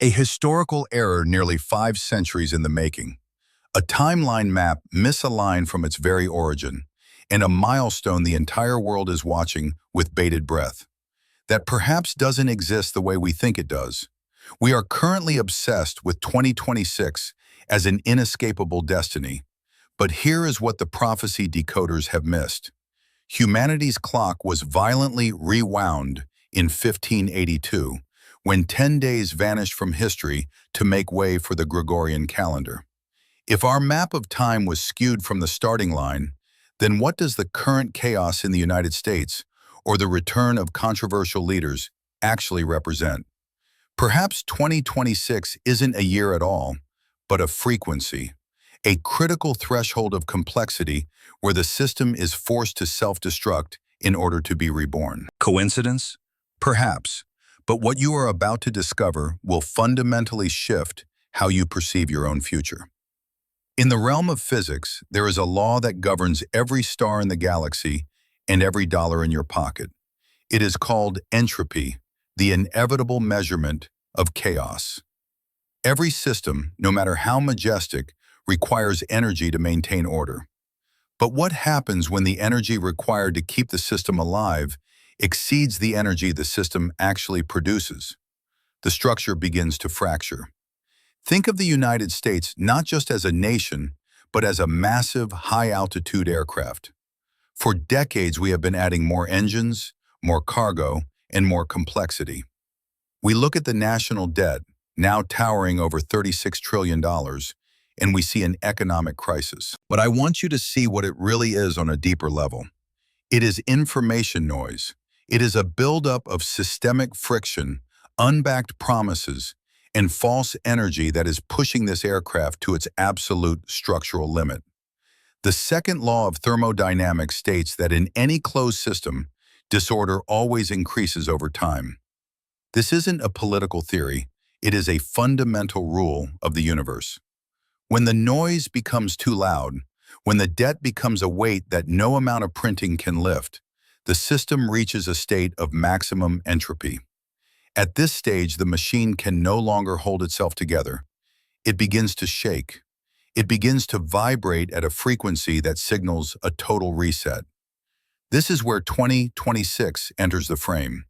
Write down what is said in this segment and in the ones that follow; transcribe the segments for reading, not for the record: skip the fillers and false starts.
A historical error nearly 5 centuries in the making. A timeline map misaligned from its very origin, and a milestone the entire world is watching with bated breath. That perhaps doesn't exist the way we think it does. We are currently obsessed with 2026 as an inescapable destiny. But here is what the prophecy decoders have missed. Humanity's clock was violently rewound in 1582, when 10 days vanished from history to make way for the Gregorian calendar. If our map of time was skewed from the starting line, then what does the current chaos in the United States, or the return of controversial leaders, actually represent? Perhaps 2026 isn't a year at all, but a frequency, a critical threshold of complexity where the system is forced to self-destruct in order to be reborn. Coincidence? Perhaps, but what you are about to discover will fundamentally shift how you perceive your own future. In the realm of physics, there is a law that governs every star in the galaxy and every dollar in your pocket. It is called entropy, the inevitable measurement of chaos. Every system, no matter how majestic, requires energy to maintain order. But what happens when the energy required to keep the system alive exceeds the energy the system actually produces? The structure begins to fracture. Think of the United States not just as a nation, but as a massive, high-altitude aircraft. For decades, we have been adding more engines, more cargo, and more complexity. We look at the national debt, now towering over $36 trillion, and we see an economic crisis. But I want you to see what it really is on a deeper level. It is information noise. It is a buildup of systemic friction, unbacked promises, and false energy that is pushing this aircraft to its absolute structural limit. The second law of thermodynamics states that in any closed system, disorder always increases over time. This isn't a political theory. It is a fundamental rule of the universe. When the noise becomes too loud, when the debt becomes a weight that no amount of printing can lift, the system reaches a state of maximum entropy. At this stage, the machine can no longer hold itself together. It begins to shake. It begins to vibrate at a frequency that signals a total reset. This is where 2026 enters the frame.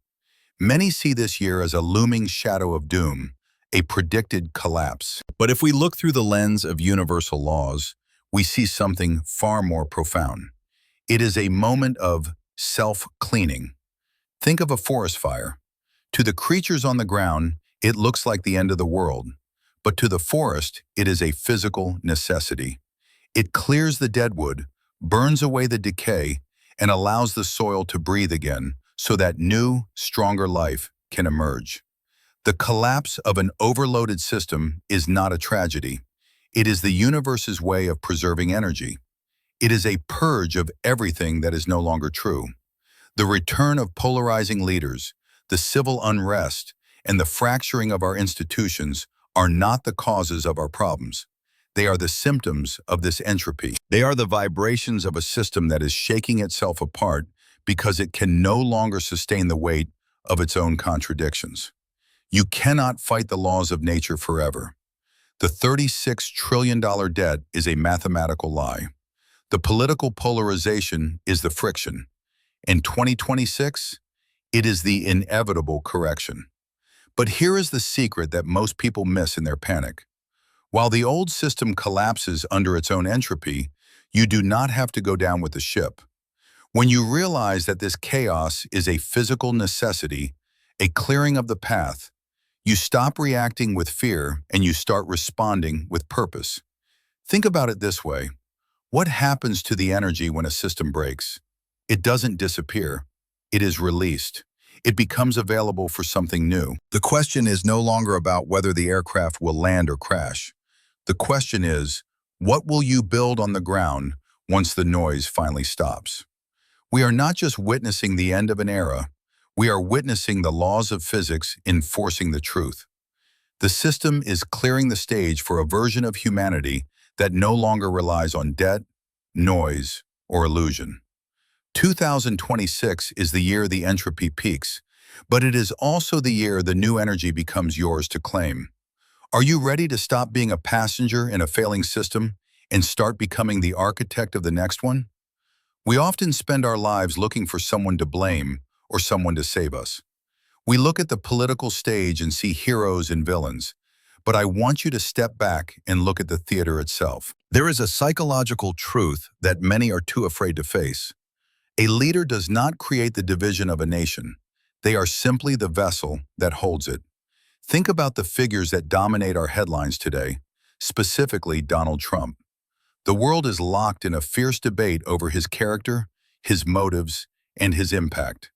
Many see this year as a looming shadow of doom, a predicted collapse. But if we look through the lens of universal laws, we see something far more profound. It is a moment of self-cleaning. Think of a forest fire. To the creatures on the ground, it looks like the end of the world. But to the forest, it is a physical necessity. It clears the deadwood, burns away the decay, and allows the soil to breathe again so that new, stronger life can emerge. The collapse of an overloaded system is not a tragedy. It is the universe's way of preserving energy. It is a purge of everything that is no longer true. The return of polarizing leaders, the civil unrest, and the fracturing of our institutions are not the causes of our problems. They are the symptoms of this entropy. They are the vibrations of a system that is shaking itself apart because it can no longer sustain the weight of its own contradictions. You cannot fight the laws of nature forever. The $36 trillion debt is a mathematical lie. The political polarization is the friction. In 2026, it is the inevitable correction. But here is the secret that most people miss in their panic. While the old system collapses under its own entropy, you do not have to go down with the ship. When you realize that this chaos is a physical necessity, a clearing of the path, you stop reacting with fear and you start responding with purpose. Think about it this way. What happens to the energy when a system breaks? It doesn't disappear. It is released. It becomes available for something new. The question is no longer about whether the aircraft will land or crash. The question is, what will you build on the ground once the noise finally stops? We are not just witnessing the end of an era. We are witnessing the laws of physics enforcing the truth. The system is clearing the stage for a version of humanity that no longer relies on debt, noise, or illusion. 2026 is the year the entropy peaks, but it is also the year the new energy becomes yours to claim. Are you ready to stop being a passenger in a failing system and start becoming the architect of the next one? We often spend our lives looking for someone to blame or someone to save us. We look at the political stage and see heroes and villains, but I want you to step back and look at the theater itself. There is a psychological truth that many are too afraid to face. A leader does not create the division of a nation. They are simply the vessel that holds it. Think about the figures that dominate our headlines today, specifically Donald Trump. The world is locked in a fierce debate over his character, his motives, and his impact.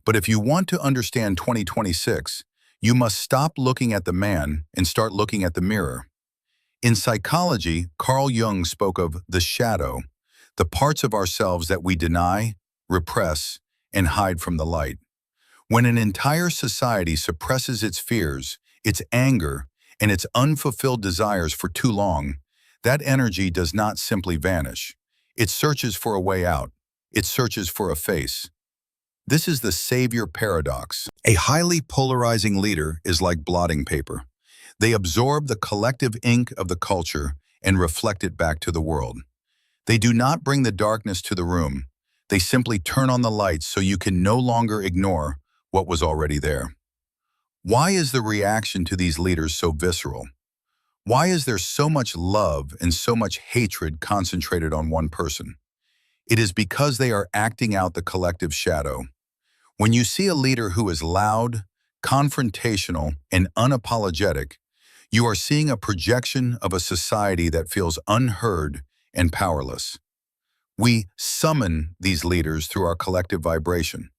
But if you want to understand 2026, you must stop looking at the man and start looking at the mirror. In psychology, Carl Jung spoke of the shadow, the parts of ourselves that we deny, repress, and hide from the light. When an entire society suppresses its fears, its anger, and its unfulfilled desires for too long, that energy does not simply vanish. It searches for a way out. It searches for a face. This is the savior paradox. A highly polarizing leader is like blotting paper. They absorb the collective ink of the culture and reflect it back to the world. They do not bring the darkness to the room. They simply turn on the lights so you can no longer ignore what was already there. Why is the reaction to these leaders so visceral? Why is there so much love and so much hatred concentrated on one person? It is because they are acting out the collective shadow. When you see a leader who is loud, confrontational, and unapologetic, you are seeing a projection of a society that feels unheard and powerless. We summon these leaders through our collective vibration.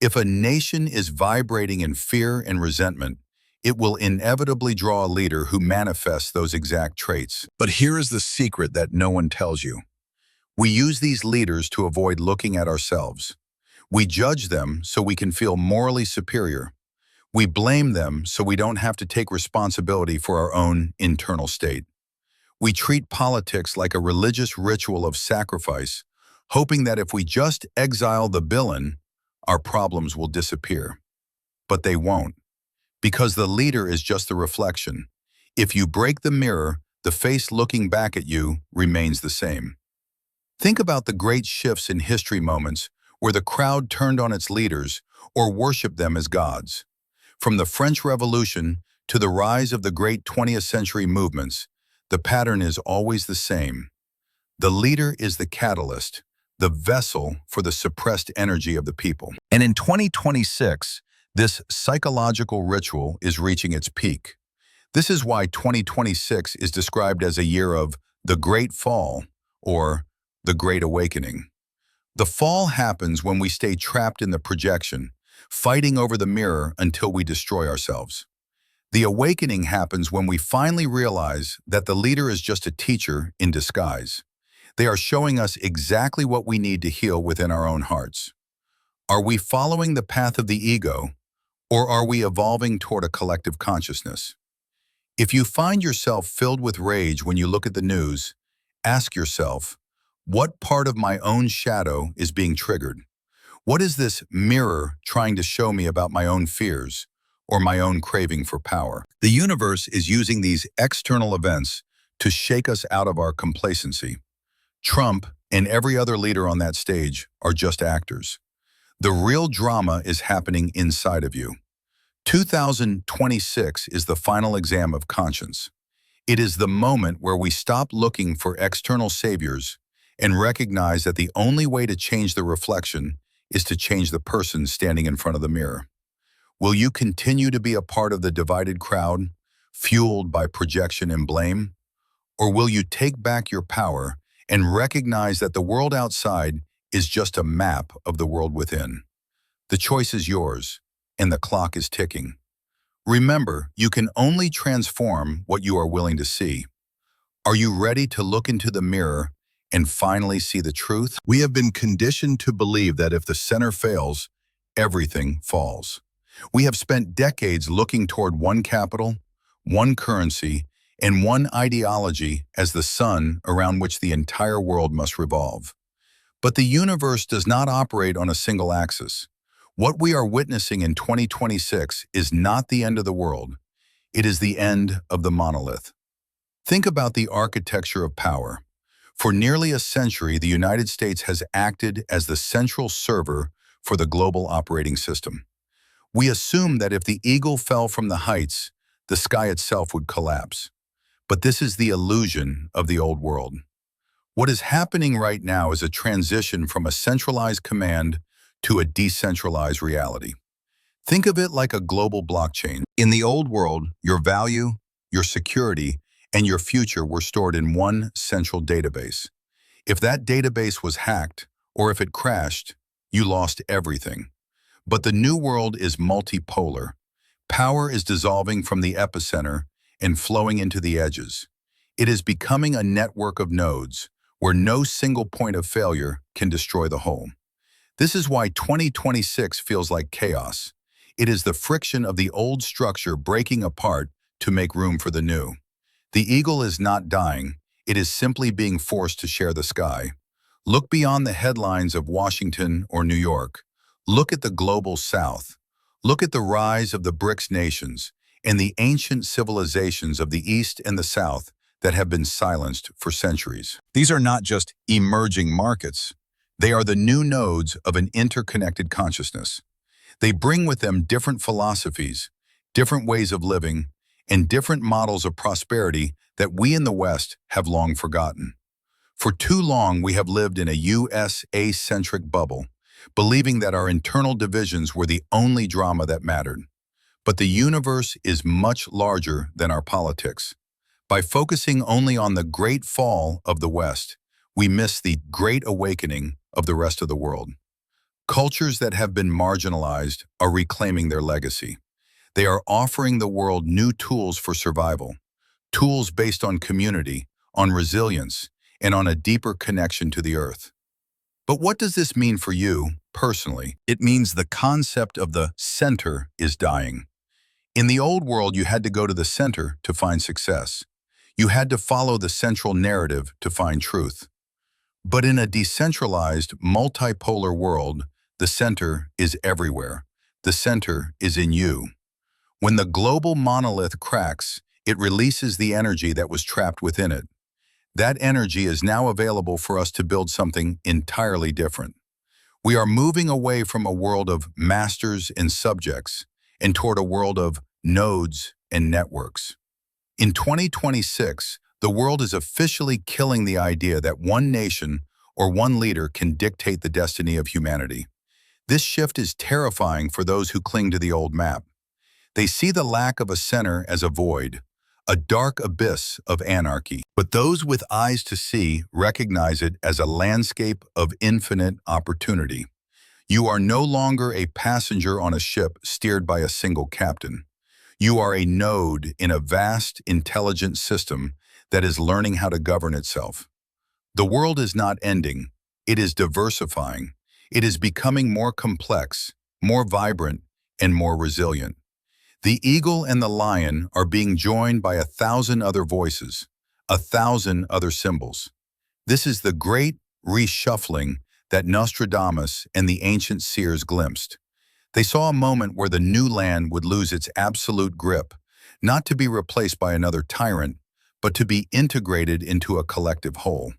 If a nation is vibrating in fear and resentment, it will inevitably draw a leader who manifests those exact traits. But here is the secret that no one tells you. We use these leaders to avoid looking at ourselves. We judge them so we can feel morally superior. We blame them so we don't have to take responsibility for our own internal state. We treat politics like a religious ritual of sacrifice, hoping that if we just exile the villain, our problems will disappear. But they won't, because the leader is just the reflection. If you break the mirror, the face looking back at you remains the same. Think about the great shifts in history moments where the crowd turned on its leaders or worshiped them as gods. From the French Revolution to the rise of the great 20th century movements, the pattern is always the same. The leader is the catalyst, the vessel for the suppressed energy of the people. And in 2026, this psychological ritual is reaching its peak. This is why 2026 is described as a year of the Great Fall or the Great Awakening. The fall happens when we stay trapped in the projection, fighting over the mirror until we destroy ourselves. The awakening happens when we finally realize that the leader is just a teacher in disguise. They are showing us exactly what we need to heal within our own hearts. Are we following the path of the ego, or are we evolving toward a collective consciousness? If you find yourself filled with rage when you look at the news, ask yourself, what part of my own shadow is being triggered? What is this mirror trying to show me about my own fears or my own craving for power? The universe is using these external events to shake us out of our complacency. Trump and every other leader on that stage are just actors. The real drama is happening inside of you. 2026 is the final exam of conscience. It is the moment where we stop looking for external saviors and recognize that the only way to change the reflection is to change the person standing in front of the mirror. Will you continue to be a part of the divided crowd, fueled by projection and blame? Or will you take back your power and recognize that the world outside is just a map of the world within? The choice is yours, and the clock is ticking. Remember, you can only transform what you are willing to see. Are you ready to look into the mirror and finally see the truth? We have been conditioned to believe that if the center fails, everything falls. We have spent decades looking toward one capital, one currency, and one ideology as the sun around which the entire world must revolve. But the universe does not operate on a single axis. What we are witnessing in 2026 is not the end of the world. It is the end of the monolith. Think about the architecture of power. For nearly a century, the United States has acted as the central server for the global operating system. We assume that if the eagle fell from the heights, the sky itself would collapse. But this is the illusion of the old world. What is happening right now is a transition from a centralized command to a decentralized reality. Think of it like a global blockchain. In the old world, your value, your security, and your future were stored in one central database. If that database was hacked, or if it crashed, you lost everything. But the new world is multipolar. Power is dissolving from the epicenter and flowing into the edges. It is becoming a network of nodes, where no single point of failure can destroy the whole. This is why 2026 feels like chaos. It is the friction of the old structure breaking apart to make room for the new. The eagle is not dying, it is simply being forced to share the sky. Look beyond the headlines of Washington or New York. Look at the global south. Look at the rise of the BRICS nations and the ancient civilizations of the East and the South that have been silenced for centuries. These are not just emerging markets. They are the new nodes of an interconnected consciousness. They bring with them different philosophies, different ways of living, and different models of prosperity that we in the West have long forgotten. For too long, we have lived in a USA-centric bubble, believing that our internal divisions were the only drama that mattered. But the universe is much larger than our politics. By focusing only on the great fall of the West, we miss the great awakening of the rest of the world. Cultures that have been marginalized are reclaiming their legacy. They are offering the world new tools for survival, tools based on community, on resilience, and on a deeper connection to the earth. But what does this mean for you, personally? It means the concept of the center is dying. In the old world, you had to go to the center to find success. You had to follow the central narrative to find truth. But in a decentralized, multipolar world, the center is everywhere. The center is in you. When the global monolith cracks, it releases the energy that was trapped within it. That energy is now available for us to build something entirely different. We are moving away from a world of masters and subjects and toward a world of nodes and networks. In 2026, the world is officially killing the idea that one nation or one leader can dictate the destiny of humanity. This shift is terrifying for those who cling to the old map. They see the lack of a center as a void, a dark abyss of anarchy. But those with eyes to see recognize it as a landscape of infinite opportunity. You are no longer a passenger on a ship steered by a single captain. You are a node in a vast, intelligent system that is learning how to govern itself. The world is not ending, it is diversifying. It is becoming more complex, more vibrant, and more resilient. The eagle and the lion are being joined by 1,000 other voices, 1,000 other symbols. This is the great reshuffling that Nostradamus and the ancient seers glimpsed. They saw a moment where the new land would lose its absolute grip, not to be replaced by another tyrant, but to be integrated into a collective whole.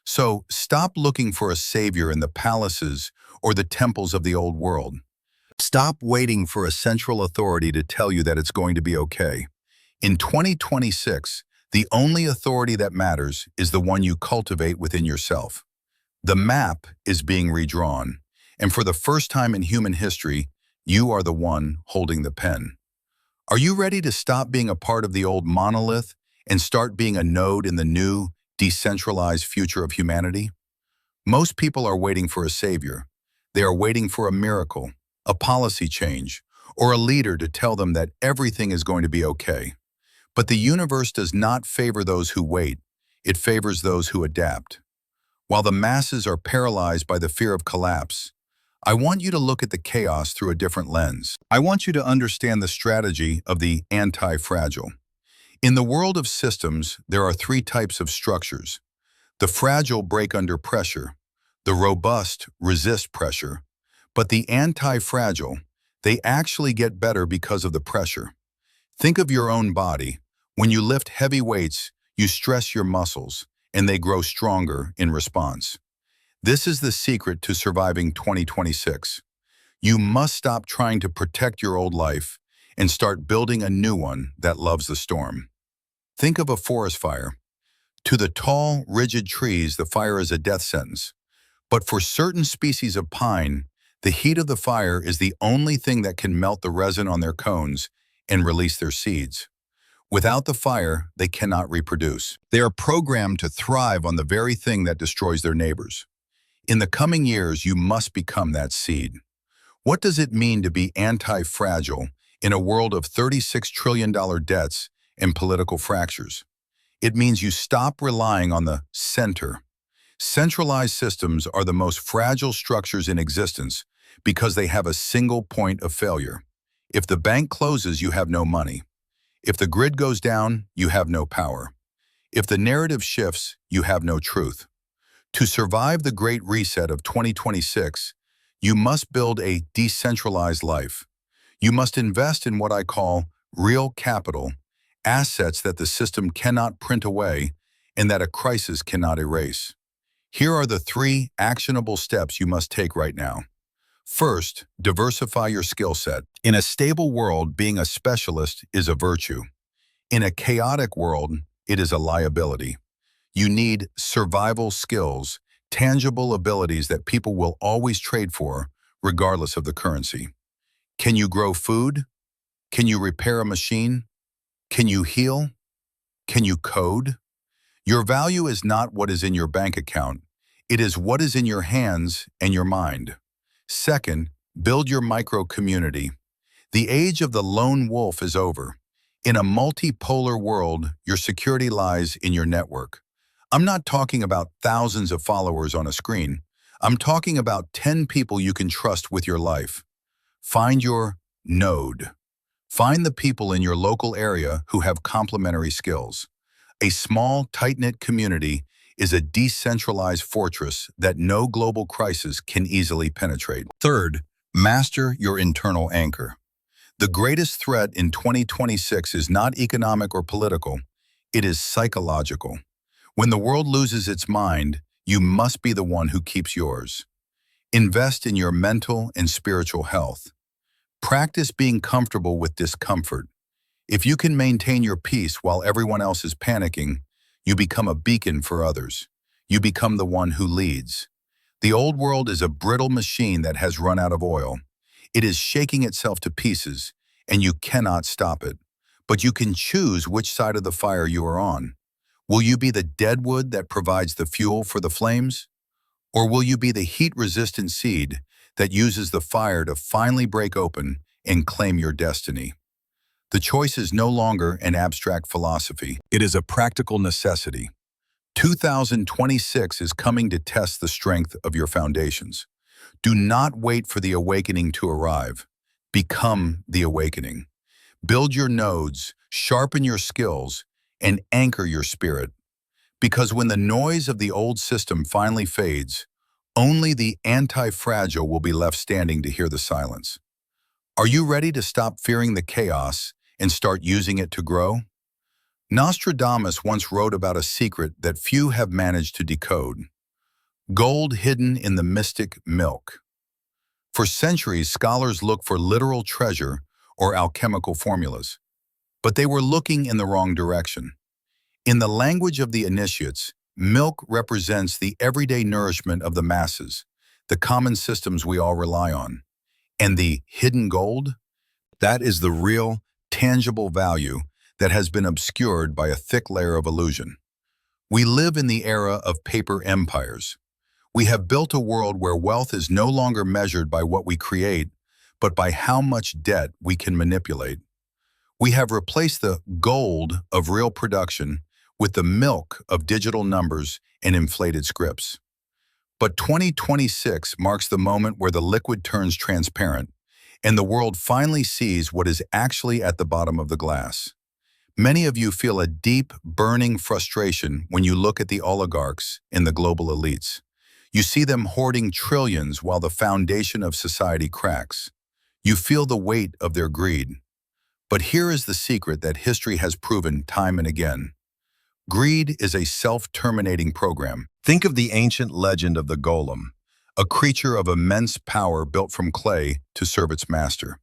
So stop looking for a savior in the palaces or the temples of the old world. Stop waiting for a central authority to tell you that it's going to be okay. In 2026, the only authority that matters is the one you cultivate within yourself. The map is being redrawn, and for the first time in human history, you are the one holding the pen. Are you ready to stop being a part of the old monolith and start being a node in the new, decentralized future of humanity? Most people are waiting for a savior. They are waiting for a miracle, a policy change, or a leader to tell them that everything is going to be okay. But the universe does not favor those who wait. It favors those who adapt. While the masses are paralyzed by the fear of collapse, I want you to look at the chaos through a different lens. I want you to understand the strategy of the anti-fragile. In the world of systems, there are three types of structures. The fragile break under pressure. The robust resist pressure. But the anti-fragile, they actually get better because of the pressure. Think of your own body. When you lift heavy weights, you stress your muscles, and they grow stronger in response. This is the secret to surviving 2026. You must stop trying to protect your old life and start building a new one that loves the storm. Think of a forest fire. To the tall, rigid trees, the fire is a death sentence. But for certain species of pine, the heat of the fire is the only thing that can melt the resin on their cones and release their seeds. Without the fire, they cannot reproduce. They are programmed to thrive on the very thing that destroys their neighbors. In the coming years, you must become that seed. What does it mean to be anti-fragile in a world of $36 trillion debts and political fractures? It means you stop relying on the center. Centralized systems are the most fragile structures in existence because they have a single point of failure. If the bank closes, you have no money. If the grid goes down, you have no power. If the narrative shifts, you have no truth. To survive the Great Reset of 2026, you must build a decentralized life. You must invest in what I call real capital, assets that the system cannot print away and that a crisis cannot erase. Here are the 3 actionable steps you must take right now. First, diversify your skill set. In a stable world, being a specialist is a virtue. In a chaotic world, it is a liability. You need survival skills, tangible abilities that people will always trade for, regardless of the currency. Can you grow food? Can you repair a machine? Can you heal? Can you code? Your value is not what is in your bank account. It is what is in your hands and your mind. Second, build your micro-community. The age of the lone wolf is over. In a multipolar world, your security lies in your network. I'm not talking about thousands of followers on a screen. I'm talking about 10 people you can trust with your life. Find your node. Find the people in your local area who have complementary skills. A small, tight-knit community is a decentralized fortress that no global crisis can easily penetrate. Third, master your internal anchor. The greatest threat in 2026 is not economic or political, it is psychological. When the world loses its mind, you must be the one who keeps yours. Invest in your mental and spiritual health. Practice being comfortable with discomfort. If you can maintain your peace while everyone else is panicking, you become a beacon for others. You become the one who leads. The old world is a brittle machine that has run out of oil. It is shaking itself to pieces, and you cannot stop it. But you can choose which side of the fire you are on. Will you be the deadwood that provides the fuel for the flames? Or will you be the heat-resistant seed that uses the fire to finally break open and claim your destiny? The choice is no longer an abstract philosophy. It is a practical necessity. 2026 is coming to test the strength of your foundations. Do not wait for the awakening to arrive. Become the awakening. Build your nodes, sharpen your skills, and anchor your spirit. Because when the noise of the old system finally fades, only the anti-fragile will be left standing to hear the silence. Are you ready to stop fearing the chaos and start using it to grow? Nostradamus once wrote about a secret that few have managed to decode. Gold hidden in the mystic milk. For centuries, scholars looked for literal treasure or alchemical formulas, but they were looking in the wrong direction. In the language of the initiates, milk represents the everyday nourishment of the masses, the common systems we all rely on. And the hidden gold? That is the real, tangible value that has been obscured by a thick layer of illusion. We live in the era of paper empires. We have built a world where wealth is no longer measured by what we create, but by how much debt we can manipulate. We have replaced the gold of real production with the milk of digital numbers and inflated scripts. But 2026 marks the moment where the liquid turns transparent, and the world finally sees what is actually at the bottom of the glass. Many of you feel a deep, burning frustration when you look at the oligarchs and the global elites. You see them hoarding trillions while the foundation of society cracks. You feel the weight of their greed. But here is the secret that history has proven time and again. Greed is a self-terminating program. Think of the ancient legend of the golem, a creature of immense power built from clay to serve its master.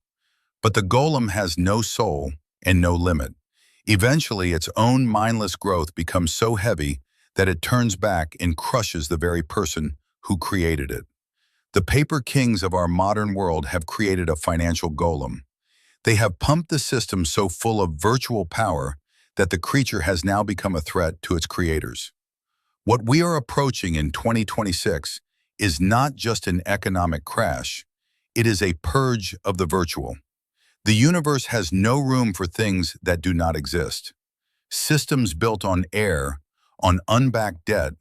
But the golem has no soul and no limit. Eventually, its own mindless growth becomes so heavy that it turns back and crushes the very person who created it. The paper kings of our modern world have created a financial golem. They have pumped the system so full of virtual power that the creature has now become a threat to its creators. What we are approaching in 2026 is not just an economic crash, it is a purge of the virtual. The universe has no room for things that do not exist. Systems built on air, on unbacked debt,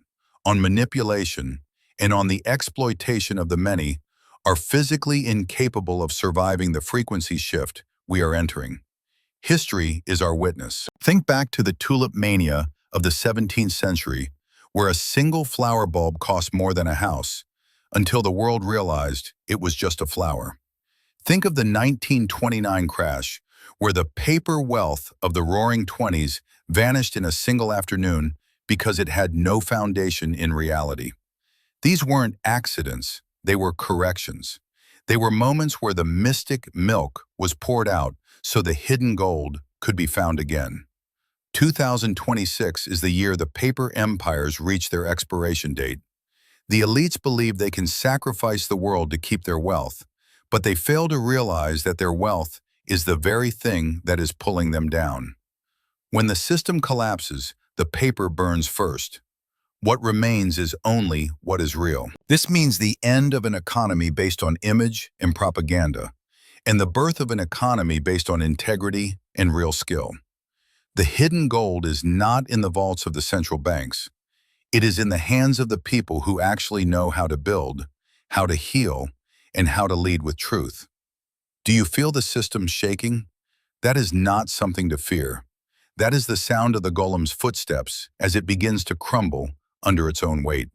on manipulation, and on the exploitation of the many are physically incapable of surviving the frequency shift we are entering. History is our witness. Think back to the tulip mania of the 17th century, where a single flower bulb cost more than a house, until the world realized it was just a flower. Think of the 1929 crash, where the paper wealth of the Roaring Twenties vanished in a single afternoon because it had no foundation in reality. These weren't accidents, they were corrections. They were moments where the mystic milk was poured out so the hidden gold could be found again. 2026 is the year the paper empires reach their expiration date. The elites believe they can sacrifice the world to keep their wealth, but they fail to realize that their wealth is the very thing that is pulling them down. When the system collapses, the paper burns first. What remains is only what is real. This means the end of an economy based on image and propaganda, and the birth of an economy based on integrity and real skill. The hidden gold is not in the vaults of the central banks. It is in the hands of the people who actually know how to build, how to heal, and how to lead with truth. Do you feel the system shaking? That is not something to fear. That is the sound of the golem's footsteps as it begins to crumble under its own weight.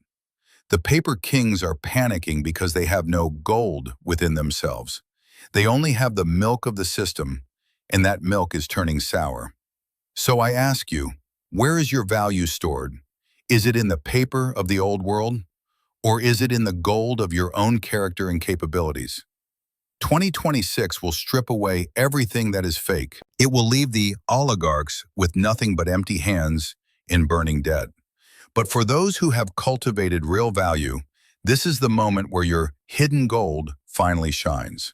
The paper kings are panicking because they have no gold within themselves. They only have the milk of the system, and that milk is turning sour. So I ask you, where is your value stored? Is it in the paper of the old world? Or is it in the gold of your own character and capabilities? 2026 will strip away everything that is fake. It will leave the oligarchs with nothing but empty hands and burning debt. But for those who have cultivated real value, this is the moment where your hidden gold finally shines.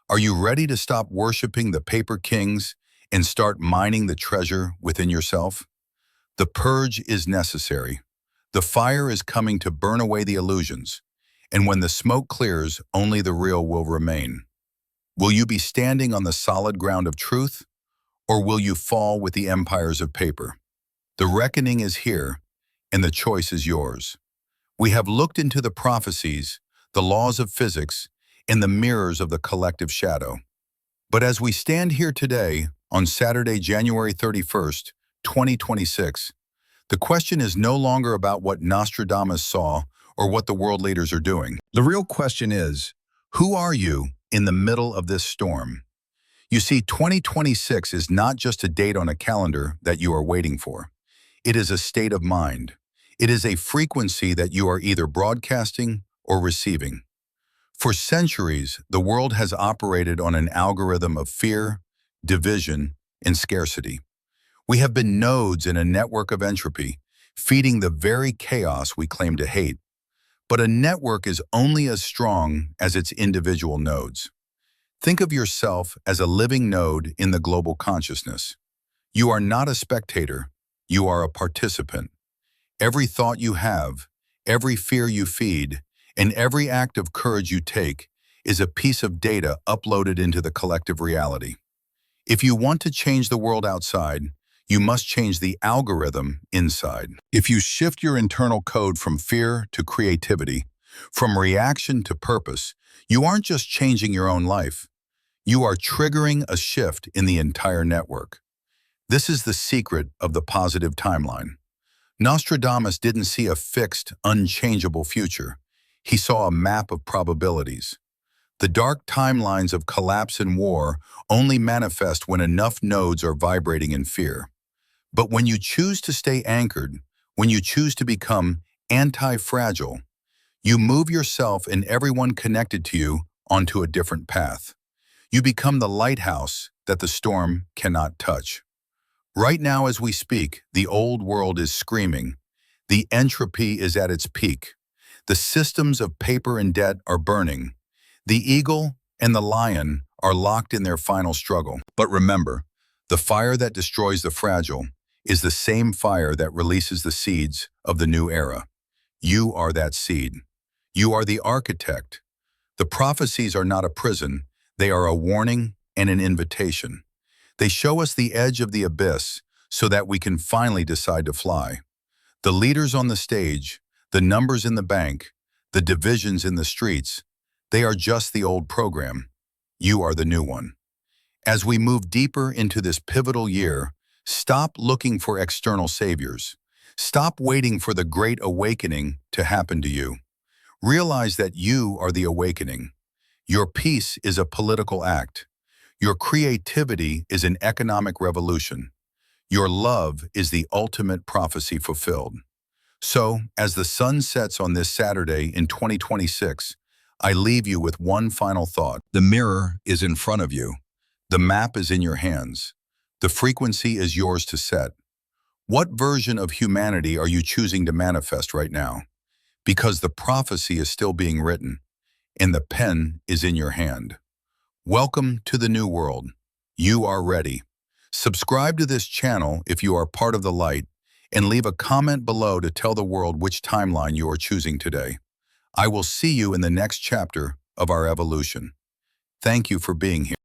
Are you ready to stop worshiping the paper kings and start mining the treasure within yourself? The purge is necessary. The fire is coming to burn away the illusions, and when the smoke clears, only the real will remain. Will you be standing on the solid ground of truth, or will you fall with the empires of paper? The reckoning is here, and the choice is yours. We have looked into the prophecies, the laws of physics, and the mirrors of the collective shadow. But as we stand here today, on Saturday, January 31st, 2026, the question is no longer about what Nostradamus saw or what the world leaders are doing. The real question is, who are you in the middle of this storm? You see, 2026 is not just a date on a calendar that you are waiting for. It is a state of mind. It is a frequency that you are either broadcasting or receiving. For centuries, the world has operated on an algorithm of fear, division, and scarcity. We have been nodes in a network of entropy, feeding the very chaos we claim to hate. But a network is only as strong as its individual nodes. Think of yourself as a living node in the global consciousness. You are not a spectator, you are a participant. Every thought you have, every fear you feed, and every act of courage you take is a piece of data uploaded into the collective reality. If you want to change the world outside, you must change the algorithm inside. If you shift your internal code from fear to creativity, from reaction to purpose, you aren't just changing your own life. You are triggering a shift in the entire network. This is the secret of the positive timeline. Nostradamus didn't see a fixed, unchangeable future. He saw a map of probabilities. The dark timelines of collapse and war only manifest when enough nodes are vibrating in fear. But when you choose to stay anchored, when you choose to become anti-fragile, you move yourself and everyone connected to you onto a different path. You become the lighthouse that the storm cannot touch. Right now as we speak, the old world is screaming. The entropy is at its peak. The systems of paper and debt are burning. The eagle and the lion are locked in their final struggle. But remember, the fire that destroys the fragile is the same fire that releases the seeds of the new era. You are that seed. You are the architect. The prophecies are not a prison. They are a warning and an invitation. They show us the edge of the abyss so that we can finally decide to fly. The leaders on the stage, the numbers in the bank, the divisions in the streets, they are just the old program. You are the new one. As we move deeper into this pivotal year, stop looking for external saviors. Stop waiting for the great awakening to happen to you. Realize that you are the awakening. Your peace is a political act. Your creativity is an economic revolution. Your love is the ultimate prophecy fulfilled. So, as the sun sets on this Saturday in 2026, I leave you with one final thought. The mirror is in front of you. The map is in your hands. The frequency is yours to set. What version of humanity are you choosing to manifest right now? Because the prophecy is still being written, and the pen is in your hand. Welcome to the new world. You are ready. Subscribe to this channel if you are part of the light, and leave a comment below to tell the world which timeline you are choosing today. I will see you in the next chapter of our evolution. Thank you for being here.